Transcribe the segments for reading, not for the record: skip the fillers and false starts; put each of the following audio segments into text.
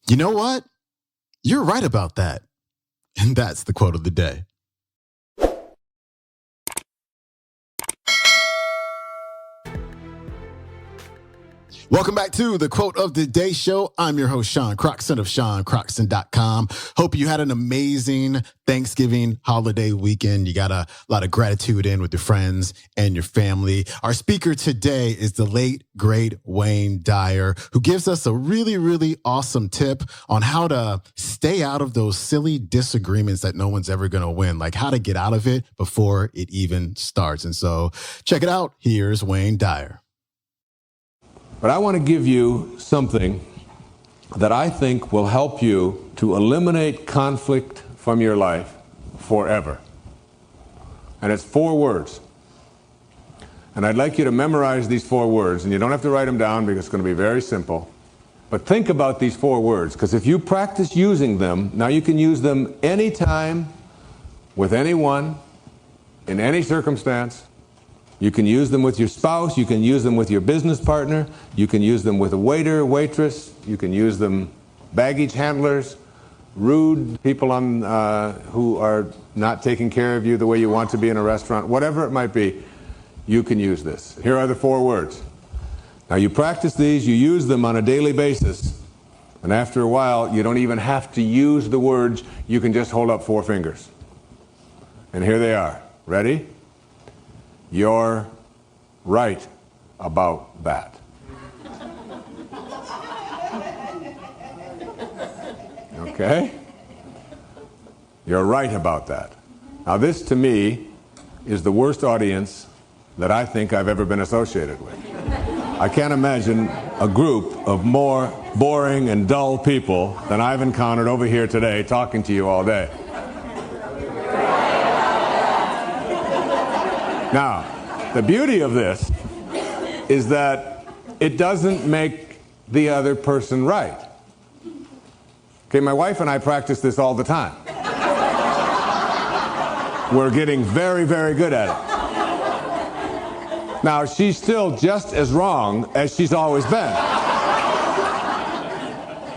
You know what? You're right about that. And that's the quote of the day. Welcome back to the Quote of the Day show. I'm your host, Sean Croxton of SeanCroxton.com. Hope you had an amazing Thanksgiving holiday weekend. You got a lot of gratitude in with your friends and your family. Our speaker today is the late, great Wayne Dyer, who gives us a really, really awesome tip on how to stay out of those silly disagreements that no one's ever going to win, like how to get out of it before it even starts. And so check it out. Here's Wayne Dyer. But I want to give you something that I think will help you to eliminate conflict from your life forever. And it's 4 words. And I'd like you to memorize these 4 words. And you don't have to write them down because it's going to be very simple. But think about these 4 words, because if you practice using them, now you can use them anytime, with anyone, in any circumstance. You can use them with your spouse, you can use them with your business partner, you can use them with a waiter, waitress, you can use them baggage handlers, rude people who are not taking care of you the way you want to be in a restaurant, whatever it might be, you can use this. Here are the 4 words. Now you practice these, you use them on a daily basis, and after a while you don't even have to use the words, you can just hold up 4 fingers. And here they are. Ready? You're right about that. Okay? You're right about that. Now this, to me, is the worst audience that I think I've ever been associated with. I can't imagine a group of more boring and dull people than I've encountered over here today talking to you all day. Now, the beauty of this is that it doesn't make the other person right. Okay, my wife and I practice this all the time. We're getting very, very good at it. Now, she's still just as wrong as she's always been.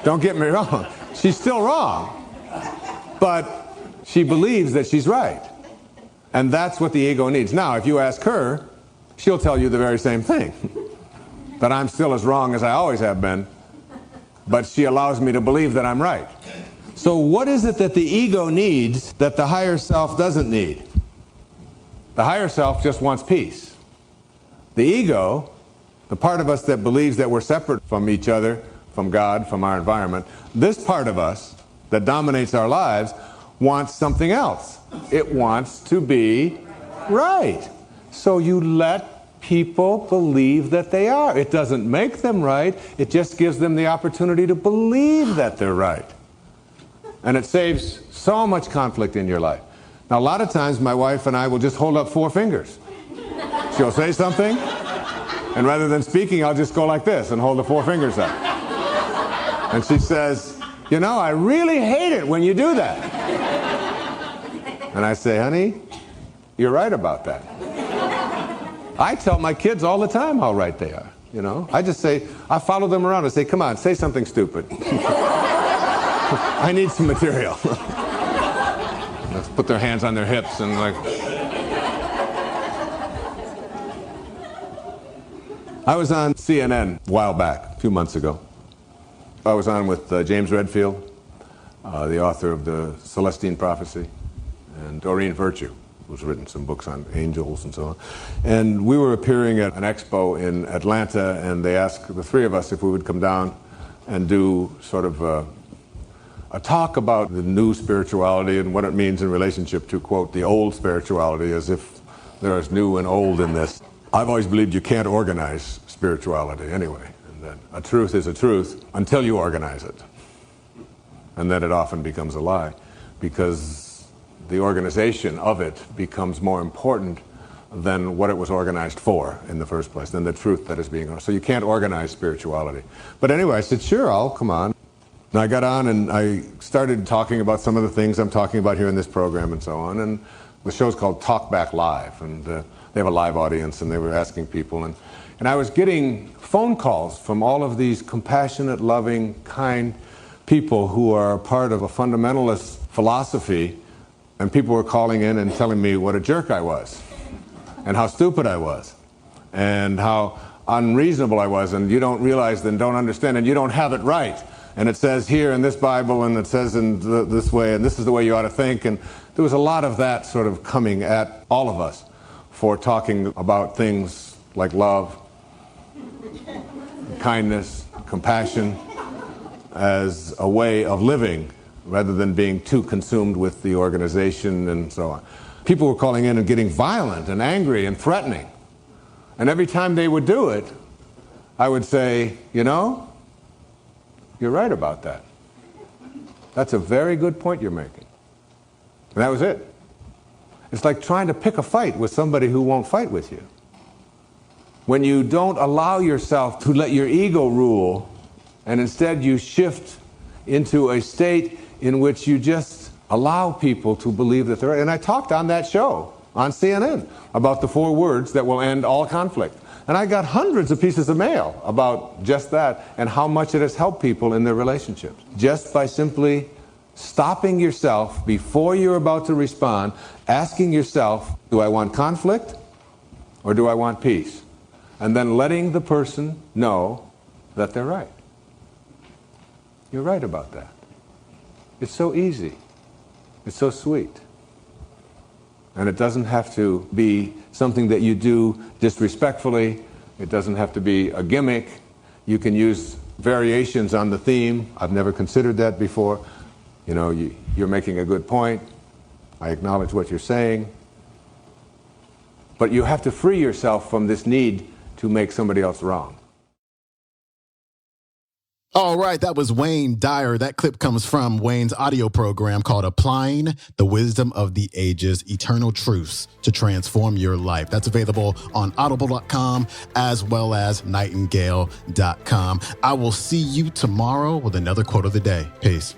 Don't get me wrong. She's still wrong. But she believes that she's right. And that's what the ego needs. Now, if you ask her, she'll tell you the very same thing. That I'm still as wrong as I always have been, but she allows me to believe that I'm right. So what is it that the ego needs that the higher self doesn't need? The higher self just wants peace. The ego, the part of us that believes that we're separate from each other, from God, from our environment, this part of us that dominates our lives wants something else. It wants to be right. So you let people believe that they are. It doesn't make them right. It just gives them the opportunity to believe that they're right. And it saves so much conflict in your life. Now, a lot of times my wife and I will just hold up 4 fingers. She'll say something, and rather than speaking, I'll just go like this and hold the 4 fingers up. And she says, you know, I really hate it when you do that. And I say, honey, you're right about that. I tell my kids all the time how right they are, you know. I just say, I follow them around and say, come on, say something stupid. I need some material. Let's put their hands on their hips and like... I was on CNN a while back, a few months ago. I was on with James Redfield, the author of the Celestine Prophecy, and Doreen Virtue, who's written some books on angels and so on. And we were appearing at an expo in Atlanta, and they asked the 3 of us if we would come down and do sort of a talk about the new spirituality and what it means in relationship to, quote, the old spirituality, as if there is new and old in this. I've always believed you can't organize spirituality anyway, and that a truth is a truth until you organize it. And then it often becomes a lie, because the organization of it becomes more important than what it was organized for in the first place, than the truth that is being organized. So you can't organize spirituality. But anyway, I said, sure, I'll come on. And I got on and I started talking about some of the things I'm talking about here in this program and so on. And the show's called Talk Back Live, and they have a live audience, and they were asking people. And I was getting phone calls from all of these compassionate, loving, kind people who are part of a fundamentalist philosophy, and people were calling in and telling me what a jerk I was, and how stupid I was, and how unreasonable I was, and you don't realize and don't understand, and you don't have it right. And it says here in this Bible, and it says in this way, and this is the way you ought to think. And there was a lot of that sort of coming at all of us for talking about things like love, kindness, compassion, as a way of living, rather than being too consumed with the organization and so on. People were calling in and getting violent and angry and threatening. And every time they would do it, I would say, you know, you're right about that. That's a very good point you're making. And that was it. It's like trying to pick a fight with somebody who won't fight with you. When you don't allow yourself to let your ego rule, and instead you shift into a state in which you just allow people to believe that they're right. And I talked on that show on CNN about the 4 words that will end all conflict. And I got hundreds of pieces of mail about just that and how much it has helped people in their relationships. Just by simply stopping yourself before you're about to respond, asking yourself, do I want conflict or do I want peace? And then letting the person know that they're right. You're right about that. It's so easy. It's so sweet. And it doesn't have to be something that you do disrespectfully. It doesn't have to be a gimmick. You can use variations on the theme. I've never considered that before. You know, you're making a good point. I acknowledge what you're saying. But you have to free yourself from this need to make somebody else wrong. All right, that was Wayne Dyer. That clip comes from Wayne's audio program called Applying the Wisdom of the Ages, Eternal Truths to Transform Your Life. That's available on audible.com as well as nightingale.com. I will see you tomorrow with another quote of the day. Peace.